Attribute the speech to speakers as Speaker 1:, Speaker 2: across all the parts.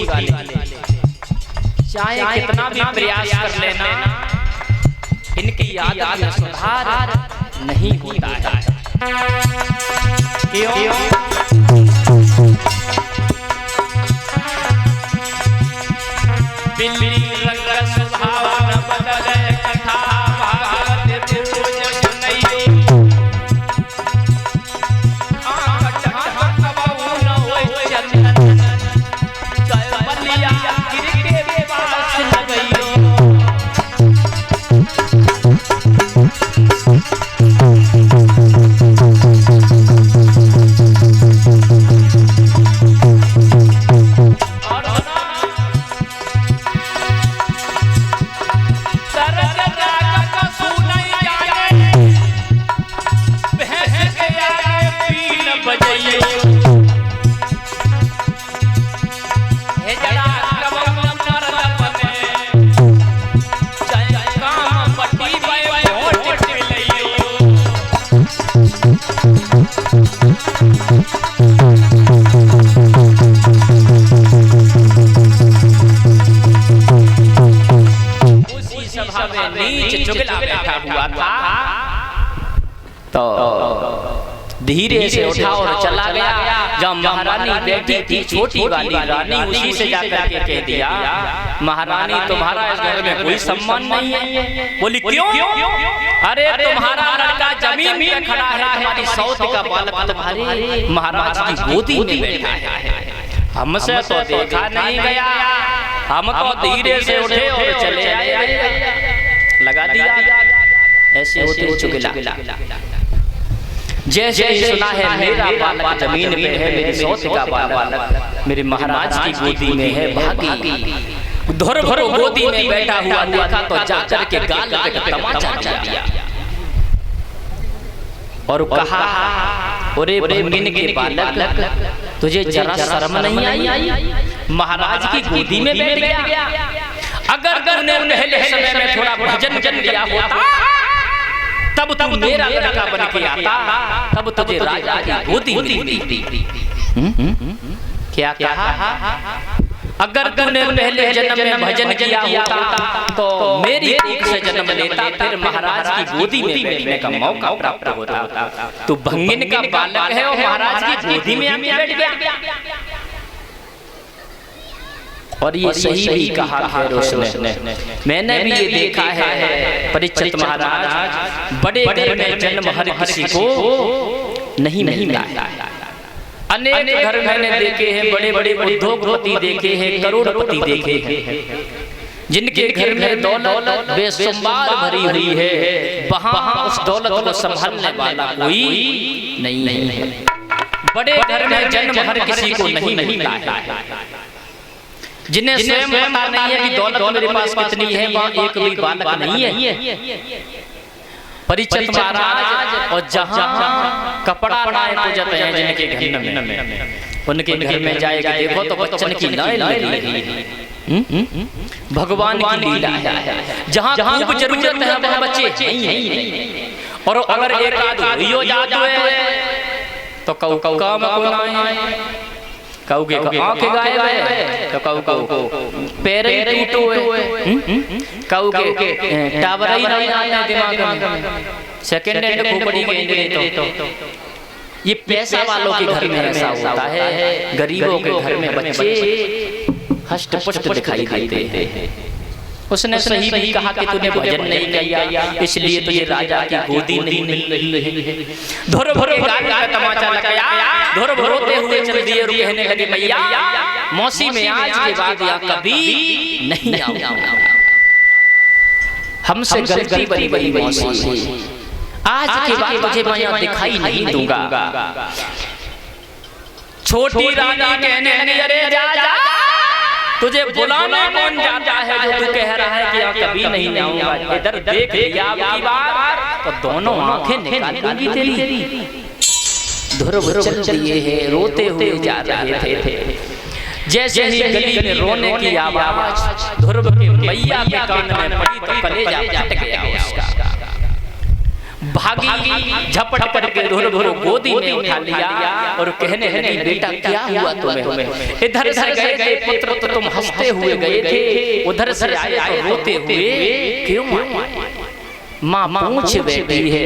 Speaker 1: वाले चाहे कितना भी प्रयास कर लेना, इनकी आदत में सुधार नहीं होता है। क्यों? बिल्ली रंग स्वभाव न बदले, कथा भागवत पूज सुनई, आँख ढाक कबहू न होय चंदन, कैवलिया गिर के पास लगई। तो धीरे से उठा और चला गया। जब महारानी बैठी थी छोटी वाली रानी, उसी से जाकर के कह दिया, महारानी तुम्हारा इस घर में कोई सम्मान नहीं है। बोली क्यों? अरे तुम्हारा लड़का जमीन में खड़ा है, तुम्हारी सौत का बालक तुम्हारे महाराज की गोदी में बैठा है। हमसे तो देखा नहीं गया, हम तो धीरे से उठे और चले आए, लगा दिया। ऐसे होते चुगला। जैसे ही सुना है मेरा बालक जमीन पे है, मेरी सौत का बालक मेरे महाराज की गोदी में है, भागी धुर भर गोदी में बैठा हुआ देखा तो जाकर के गाल पे तमाचा दिया और कहा, अरे भंगिन के बालक तुझे जरा शर्म नहीं आई? महाराज की गोदी में बैठ गया। अगर तूने पहले समय में थोड़ा भजन जन लिया होता, तब तू मेरा लड़का बन के आता, तब तुझे राजा की गोदी मिलती। क्या कहा? अगर तूने पहले जन्म में भजन किया होता तो मेरी कुख से जन्म लेता, फिर महाराज की गोदी में बैठने का मौका प्राप्त होता। तू भंगिन का बालक है और महाराज की गोदी में आके बैठ गया। और ये सही भी कहा है उसने। मैंने भी ये देखा है, परीक्षित महाराज बड़े घर में जन्म हर किसी को नहीं मिलता है। अनेक घर मैंने देखे हैं, बड़े बड़े उद्योगपति देखे हैं, करोड़पति देखे हैं, जिनके घर में दौलत बेशुमार भरी हुई है, वहां उस दौलत को संभालने वाला कोई नहीं है। बड़े घर में जन्म हर किसी को नहीं मिलता है। जिन्हें स्वयं पता नहीं है कि दौलत मेरे पास कितनी है, वहाँ एक भी बालक नहीं है। परीक्षित महाराज और जहाँ कपड़ा नाय पूजत हैं जिनके घर में, उनके घर में जाएगा देखो तो बच्चन की नाय लगी। भगवान की लीला है, जहाँ खूब जरूरत है वहाँ बच्चे नहीं। और अगर एक आध हो जाता है तो कऊ काम को नाय, कऊ के आंखें गायब है, तो कऊ पैर ही टूटे हुए, कऊ के टावर ही नहीं आते दिमाग में, सेकंड हैंड खोपड़ी के तो ये पैसा वालों के घर में ऐसा होता है, गरीबों के घर में बच्चे हष्ट पुष्ट दिखाई देते हैं। उसने सही भी कहा कि तूने भजन नहीं किया, इसलिए तुझे राजा की गोदी नहीं मिल रही है। धुर भर के गाल का तमाचा लगाया, धुर भरोते हुए चल दिए और कहने लगे, मैया मौसी में आज के बाद या कभी नहीं आऊंगा। हमसे गलती बड़ी बड़ी मौसी, आज के बाद तुझे मैं यहाँ दिखाई नहीं दूंगा। छोटी रानी कहने लगी, अरे जा, तुझे बुलाने कौन जाता है जो तू कह रहा है कि यहाँ कभी नहीं आऊंगा। इधर देख लिया आपकी बार तो दोनों आंखें निकाल दूंगी तेरी। धुर चल दिए हैं, रोते हुए जा रहे थे। जैसे ही गली में रोने की आवाज ध्रुव के मैया के कान में पड़ी तो कलेजा फट गया उसका। भागी झपट करके ध्रुव को गोदी में उठा लिया और कहने लगी बेटा क्या हुआ तुम्हें? इधर से गए थे पुत्र तो तुम हंसते हुए गए थे, उधर से आए तो रोते हुए क्यों आए? माँ पूछ बैठी है।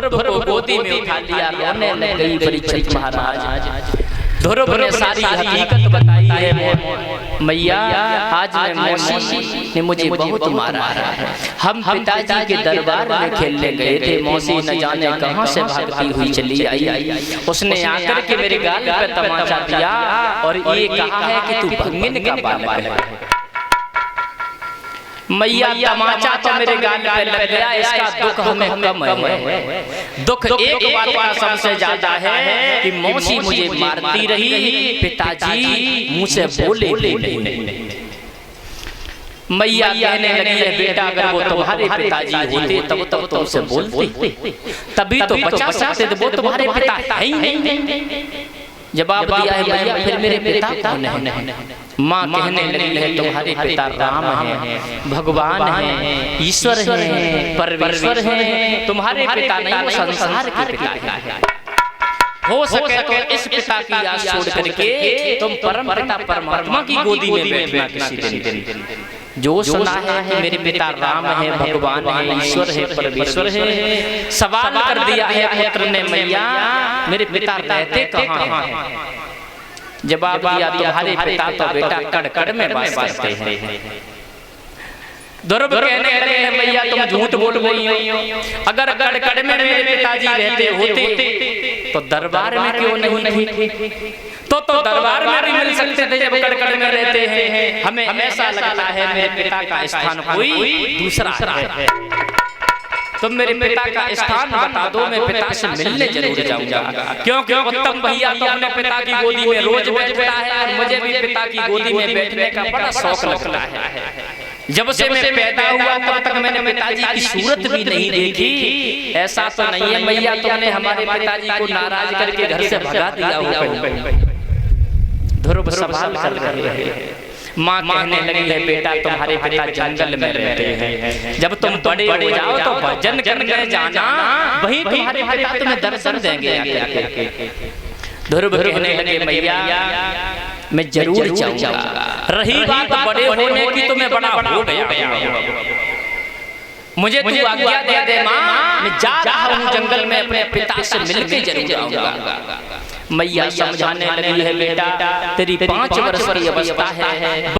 Speaker 1: ध्रुव को गोदी में उठा लिया, रोने लग गई परीक्षित महाराज। ध्रुव ने सारी हकीकत बताई है। मैया आज मैं मौसी ने मुझे बहुत मारा है। हम पिताजी के दरबार में खेलने गए थे, मौसी न जाने कहां से भागती हुई चली आई। उसने आकर के मेरे गाल पे तमाचा दिया और ये कहा है कि तू भंगिन का बालक है। मैया तमाचा तो मेरे गाल पे लग गया, इसका दुख हमें कम है। दुख एक बात का सबसे ज्यादा है कि मौसी मुझे मारती रही, पिताजी मुझसे बोले नहीं। मैया कहने लगी है बेटा अगर वो तुम्हारे पिताजी होते तब तो तुमसे बोलते, तभी तो बचा सकते थे, वो तुम्हारे पिता है ही नहीं। जवाब दिया है मैया फिर मेरे पिता कौन है? माँ कहने लगी है तुम्हारे पिता राम हैं, भगवान हैं, ईश्वर हैं, परमेश्वर हैं। तुम्हारे पिता नहीं, वो संसार के पिता हैं। हो सके तो इस पिता की याद छोड़ करके तुम परम पिता परमात्मा की गोदी में बैठना किसी दिन। जो सुना है कि मेरे पिता राम है, भगवान है, ईश्वर है, परमेश्वर है। सवाल कर दिया है पुत्र ने मैया मेरे पिता रहते कहाँ हैं? जवाब दिया तुम्हारे पिता तो बेटा कड़कड़ में वास करते हैं। ध्रुव कहने लगे हैं मैया तुम झूठ बोल गई हो। अगर कड़कड़ में मेरे पिताजी रहते होते तो दरबार में क्यों नहीं थे? तो दरबार में भी मिल सकते थे जब कड़कड़ में रहते हैं। हमें ऐसा लगता है मेरे पिता का स्थान कोई दूसरा है। तुम मेरे पिता का स्थान बता दो, मैं पिता से मिलने जरूर जाऊंगा। क्योंकि उत्तम भैया तो अपने पिता की गोदी में रोज बैठता है और मुझे भी पिता की गोदी में बैठने का बड़ा शौक लगता है। जब से मैं पैदा हुआ तब तक मैंने पिताजी की सूरत भी नहीं देखी। ऐसा तो नहीं है मैया तुमने हमारे पिताजी को नाराज करके घर से भगा दिया हो? ध्रुव सवाल कर रहे हैं। माँ कहने लगी है बेटा तुम्हारे पिता जंगल में रहते हैं, जब तुम बड़े हो जाओ तो भजन करने जाना, वहीं तुम्हारे पिता तुम्हें दर्शन देंगे। ध्रुव कहने लगे मैया मैं जरूर जाऊंगा। रही बात बड़े होने की तो मैं बड़ा हो गया, मुझे तू आज्ञा दे दे माँ, मैं जा रहा हूँ जंगल में अपने पिता से मिलके जरूर आऊंगा। मैया समझाने लगी है बेटा तेरी 5 वर्ष की अवस्था है,